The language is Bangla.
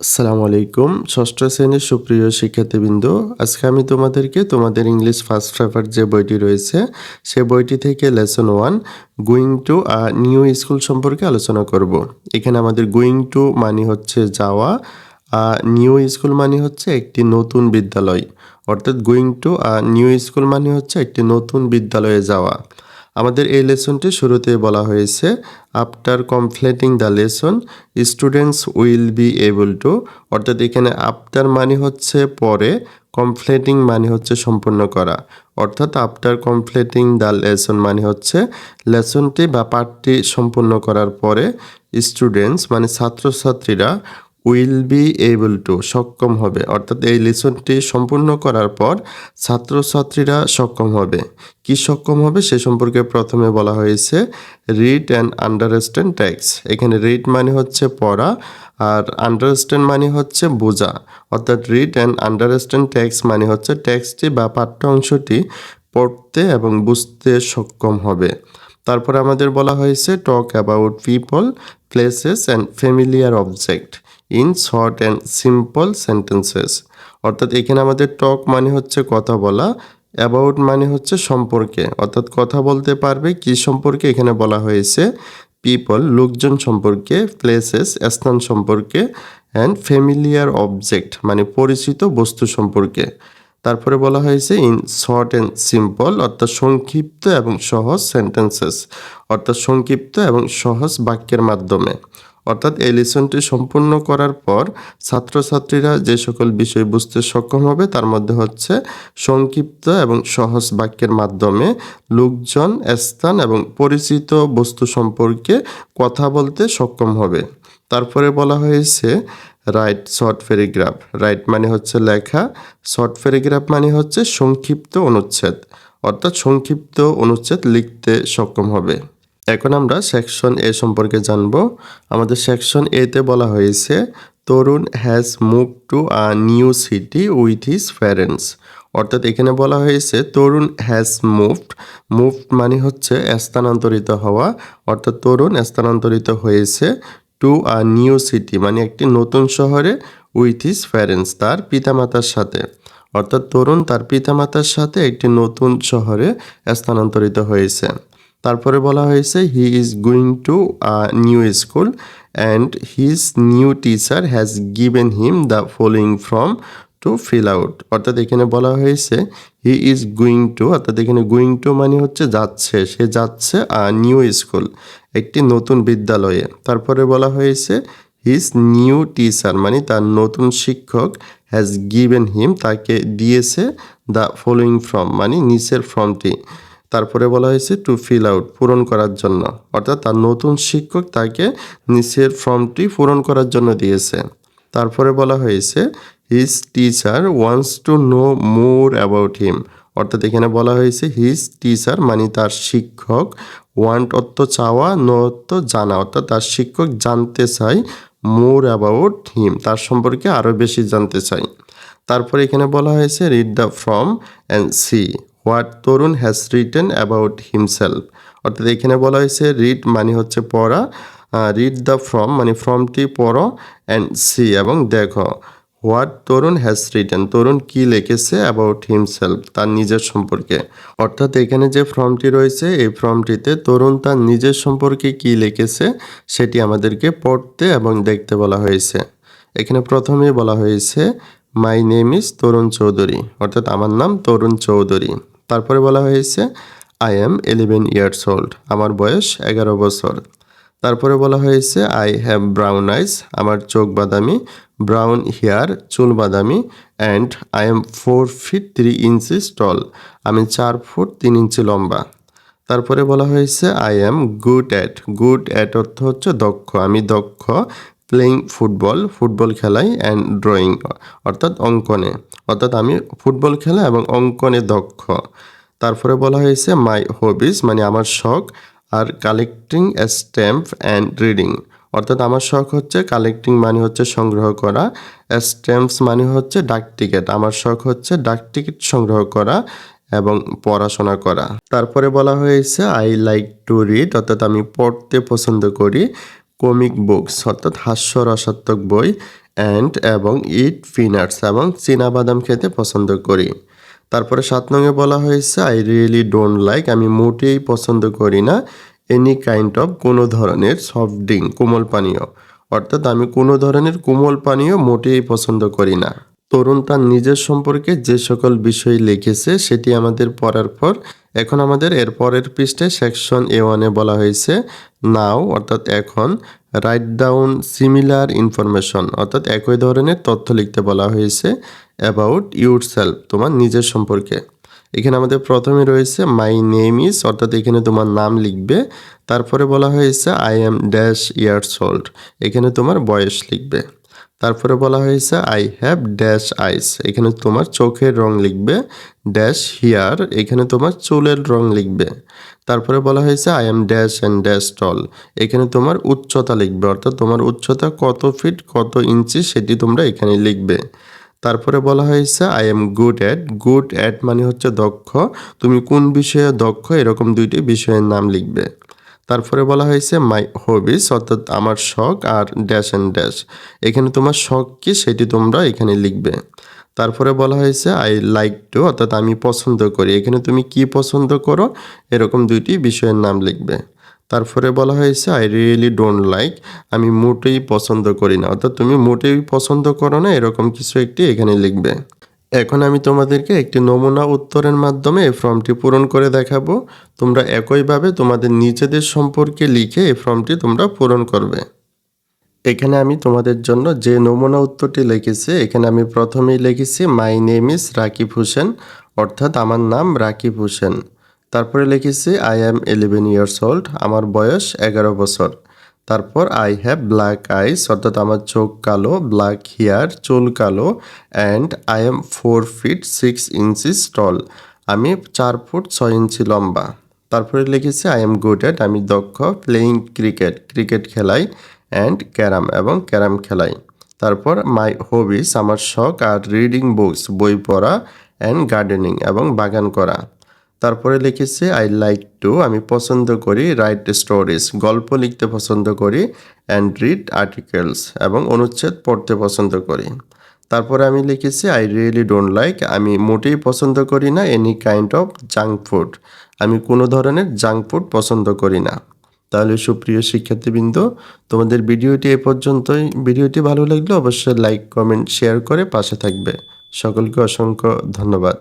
আসসালামু আলাইকুম ষষ্ঠ শ্রেণীর সুপ্রিয় শিক্ষার্থীবৃন্দ, আজকে আমি তোমাদেরকে তোমাদের ইংলিশ ফার্স্ট পেপার যে বইটি রয়েছে সে বইটি থেকে lesson 1 going to a new school সম্পর্কে আলোচনা করব। এখানে আমাদের গোয়িং টু মানে হচ্ছে যাওয়া, নিউ স্কুল মানে হচ্ছে একটি নতুন বিদ্যালয়, অর্থাৎ going to a new school মানে হচ্ছে একটি নতুন বিদ্যালয়ে যাওয়া। আমাদের এই লেসনটি শুরুতে বলা হয়েছে after completing the lesson students will be able to, অর্থাৎ এখানে আফটার মানে হচ্ছে পরে, কমপ্লিটিং মানে হচ্ছে সম্পূর্ণ করা, অর্থাৎ আফটার কমপ্লিটিং দ্য লেসন মানে হচ্ছে লেসনটি বা পাঠটি সম্পূর্ণ করার পরে স্টুডেন্টস মানে ছাত্রছাত্রীরা উইল বি এবল টু সক্ষম হবে, অর্থাৎ এই লেসনটি সম্পূর্ণ করার পর ছাত্রছাত্রীরা সক্ষম হবে। কি সক্ষম হবে সে সম্পর্কে প্রথমে বলা হয়েছে রিড অ্যান্ড আন্ডারস্ট্যান্ড টেক্সট। এখানে রিড মানে হচ্ছে পড়া আর আন্ডারস্ট্যান্ড মানে হচ্ছে বোঝা, অর্থাৎ রিড অ্যান্ড আন্ডারস্ট্যান্ড টেক্সট মানে হচ্ছে টেক্সটটি বা পাঠ্য অংশটি পড়তে এবং বুঝতে সক্ষম হবে। তারপরে আমাদের বলা হয়েছে talk about people, places and familiar object in short and simple sentences, অর্থাৎ এখানে আমাদের টক মানে হচ্ছে কথা বলা, অ্যাবাউট মানে হচ্ছে সম্পর্কে, অর্থাৎ কথা বলতে পারবে কি সম্পর্কে এখানে বলা হয়েছে পিপল লোকজন সম্পর্কে, প্লেসেস স্থান সম্পর্কে, অ্যান্ড ফ্যামিলিয়ার অবজেক্ট মানে পরিচিত বস্তু সম্পর্কে। তারপরে বলা হয়েছে ইন শর্ট অ্যান্ড সিম্পল, অর্থাৎ সংক্ষিপ্ত এবং সহজ সেন্টেন্সেস, অর্থাৎ সংক্ষিপ্ত এবং সহজ বাক্যের মাধ্যমে। অর্থাৎ এই লেসনটি সম্পূর্ণ করার পর ছাত্রছাত্রীরা যে সকল বিষয় বুঝতে সক্ষম হবে তার মধ্যে হচ্ছে সংক্ষিপ্ত এবং সহজ বাক্যের মাধ্যমে লোকজন, স্থান এবং পরিচিত বস্তু সম্পর্কে কথা বলতে সক্ষম হবে। তারপরে বলা হয়েছে রাইট শর্ট প্যারাগ্রাফ। রাইট মানে হচ্ছে লেখা, শর্ট প্যারাগ্রাফ মানে হচ্ছে সংক্ষিপ্ত অনুচ্ছেদ, অর্থাৎ সংক্ষিপ্ত অনুচ্ছেদ লিখতে সক্ষম হবে। এখন আমরা সেকশন এ সম্পর্কে জানব। আমাদের সেকশন এতে বলা হয়েছে Tarun has move to a new city with his parents, অর্থাৎ এখানে বলা হয়েছে তরুণ হ্যাজ মুভড। মুভড মানে হচ্ছে স্থানান্তরিত হওয়া, অর্থাৎ তরুণ স্থানান্তরিত হয়েছে টু আ নিউ সিটি মানে একটি নতুন শহরে উইথ হিজ প্যারেন্টস তার পিতামাতার সাথে, অর্থাৎ তরুণ তার পিতামাতার সাথে একটি নতুন শহরে স্থানান্তরিত হয়েছে। তারপরে বলা হয়েছে he is going to a new school and his new teacher has given him the following form to fill out, অর্থাৎ এখানে বলা হয়েছে হি ইজ গোয়িং টু, অর্থাৎ এখানে গোয়িং টু মানে হচ্ছে যাচ্ছে, সে যাচ্ছে নিউ স্কুল একটি নতুন বিদ্যালয়ে। তারপরে বলা হয়েছে হিজ নিউ টিচার মানে তার নতুন শিক্ষক হ্যাজ গিভেন হিম তাকে দিয়েছে দ্য ফলোয়িং ফর্ম মানে নিচের ফর্মটি। তারপরে বলা হয়েছে টু ফিল আউট পূরণ করার জন্য, অর্থাৎ তার নতুন শিক্ষক তাকে নিচের ফর্মটি পূরণ করার জন্য দিয়েছে। তারপরে বলা হয়েছে his teacher wants to know more about him, অর্থাৎ এখানে বলা হয়েছে হিজ টিচার মানে তার শিক্ষক, ওয়ান্ট অর্থ চাওয়া, নো অর্থ জানা, অর্থাৎ তার শিক্ষক জানতে চায় মোর অ্যাবাউট হিম তার সম্পর্কে আরও বেশি জানতে চাই। তারপরে এখানে বলা হয়েছে read the form and see what Tarun has written about himself, অর্থাৎ এখানে বলা হয়েছে রিড মানে হচ্ছে পড়া, রিড দ্য ফর্ম মানে ফর্মটি পড়ো, অ্যান্ড সি এবং দেখো হোয়াট তরুণ হ্যাজ রিটেন তরুণ কি লিখেছে অ্যাবাউট হিমসেলফ তার নিজের সম্পর্কে, অর্থাৎ এখানে যে ফর্মটি রয়েছে এই ফর্মটিতে তরুণ তার নিজের সম্পর্কে কি লিখেছে সেটি আমাদেরকে পড়তে এবং দেখতে বলা হয়েছে। এখানে প্রথমেই বলা হয়েছে মাই নেম ইজ তরুণ চৌধুরী, অর্থাৎ আমার নাম তরুণ চৌধুরী। তারপরে বলা হয়েছে আই অ্যাম 11 ইয়ার্স ওল্ড, আমার বয়স 11 বছর। তারপরে বলা হয়েছে আই হ্যাভ ব্রাউন আইস, আমার চোখ বাদামি, ব্রাউন হেয়ার চুল বাদামি, and I am 4 feet 3 inches টল, আমি 4 ফুট 3 ইঞ্চি লম্বা। তারপরে বলা হয়েছে আই অ্যাম গুড অ্যাট অর্থ হচ্ছে দক্ষ, আমি দক্ষ প্লেয়িং ফুটবল, ফুটবল খেলাই, অ্যান্ড ড্রয়িং অর্থাৎ অঙ্কনে, অর্থাৎ আমি ফুটবল খেলা এবং অঙ্কনে দক্ষ। তারপরে বলা হয়েছে মাই হবিস মানে আমার শখ, আর কালেক্টিং স্ট্যাম্প অ্যান্ড রিডিং, অর্থাৎ আমার শখ হচ্ছে কালেক্টিং মানে হচ্ছে সংগ্রহ করা, স্ট্যাম্পস মানে হচ্ছে ডাক টিকিট, আমার শখ হচ্ছে ডাক টিকিট সংগ্রহ করা এবং পড়াশোনা করা। তারপরে বলা হয়েছে আই লাইক টু রিড, অর্থাৎ আমি পড়তে পছন্দ করি, কমিক বুকস অর্থাৎ হাস্যরসাত্মক বই, অ্যান্ড এবং ইট পিনাটস এবং চীনাবাদাম খেতে পছন্দ করি। তারপরে 7 নংয়ে বলা হয়েছে আই রিয়েলি ডোন্ট লাইক, আমি মোটেই পছন্দ করি না এনি কাইন্ড অফ, কোনো ধরনের সফট ড্রিঙ্ক, কোমল পানীয়। অর্থাৎ আমি কোনো ধরনের কোমল পানীয় মোটেই পছন্দ করি না। তরুণ তার নিজের সম্পর্কে যে সকল বিষয় লিখেছে সেটি আমাদের পড়ার পর এখন আমাদের এর পরের পৃষ্ঠায় সেকশন A1-এ বলা হয়েছে নাও অর্থাৎ এখন রাইট ডাউন সিমিলার ইনফরমেশন অর্থাৎ একই ধরনের তথ্য লিখতে বলা হয়েছে অ্যাবাউট ইউরসেলফ, তোমার নিজের সম্পর্কে। এখানে আমাদের প্রথমে রয়েছে মাই নেম ইজ অর্থাৎ এখানে তোমার নাম লিখবে। তারপরে বলা হয়েছে I am dash years old, এখানে তোমার বয়স লিখবে। তারপরে বলা হয়েছে আই হ্যাভ ড্যাশ আইস, এখানে তোমার চোখের রং লিখবে। ড্যাশ হিয়ার, এখানে তোমার চুলের রং লিখবে। তারপরে বলা হয়েছে I am dash and dash tall, এখানে তোমার উচ্চতা লিখবে অর্থাৎ তোমার উচ্চতা কত ফিট কত ইঞ্চি সেটি তোমরা এখানে লিখবে। তারপরে বলা হয়েছে আই এম গুড অ্যাট মানে হচ্ছে দক্ষ, তুমি কোন বিষয়ে দক্ষ এরকম দুইটি বিষয়ের নাম লিখবে। তারপরে বলা হয়েছে মাই হবিস অর্থাৎ আমার শখ, আর ড্যাশ অ্যান্ড ড্যাশ, এখানে তোমার শখ কি সেটি তোমরা এখানে লিখবে। তারপরে বলা হয়েছে আই লাইক টু অর্থাৎ আমি পছন্দ করি, এখানে তুমি কি পছন্দ করো এরকম দুইটি বিষয়ের নাম লিখবে। তারপরে বলা হয়েছে আই রিয়েলি ডোন্ট লাইক, আমি মোটেই পছন্দ করি না অর্থাৎ তুমি মোটেই পছন্দ করো না এরকম কিছু একটি এখানে লিখবে। এখন আমি তোমাদেরকে একটি নমুনা উত্তরের মাধ্যমে এই ফর্মটি পূরণ করে দেখাবো। তোমরা একইভাবে তোমাদের নিজেদের সম্পর্কে লিখে এই ফর্মটি তোমরা পূরণ করবে। এখানে আমি তোমাদের জন্য যে নমুনা উত্তরটি লিখেছি, এখানে আমি প্রথমেই লিখেছি my name is Rakib Hossain অর্থাৎ আমার নাম রাকিব হোসেন। তারপরে লিখেছি আই অ্যাম 11 ইয়ার্স ওল্ড, আমার বয়স 11 বছর। তারপর আই হ্যাভ ব্ল্যাক আইস অর্থাৎ আমার চোখ কালো, ব্ল্যাক হেয়ার চুল কালো, and I am 4 feet 6 inches টল, আমি 4 ফুট 6 ইঞ্চি লম্বা। তারপরে লিখেছি আই এম গুড অ্যাট, আমি দক্ষ প্লেয়িং ক্রিকেট খেলাই, অ্যান্ড ক্যারাম এবং ক্যারাম খেলাই। তারপর মাই হবিস আমার শখ, আর রিডিং বুকস বই পড়া, অ্যান্ড গার্ডেনিং এবং বাগান করা। তারপরে লিখেছি আই লাইক টু আমি পছন্দ করি, রাইট স্টোরিজ গল্প লিখতে পছন্দ করি, অ্যান্ড রিড আর্টিকেলস এবং অনুচ্ছেদ পড়তে পছন্দ করি। তারপরে আমি লিখেছি আই রিয়েলি ডোন্ট লাইক, আমি মোটেই পছন্দ করি না any kind of junk food, আমি কোনো ধরনের জাঙ্ক ফুড পছন্দ করি না। তাহলে সুপ্রিয় শিক্ষার্থীবৃন্দ, তোমাদের ভিডিওটি এ পর্যন্তই। ভিডিওটি ভালো লাগলে অবশ্যই লাইক কমেন্ট শেয়ার করে পাশে থাকবে। সকলকে অসংখ্য ধন্যবাদ।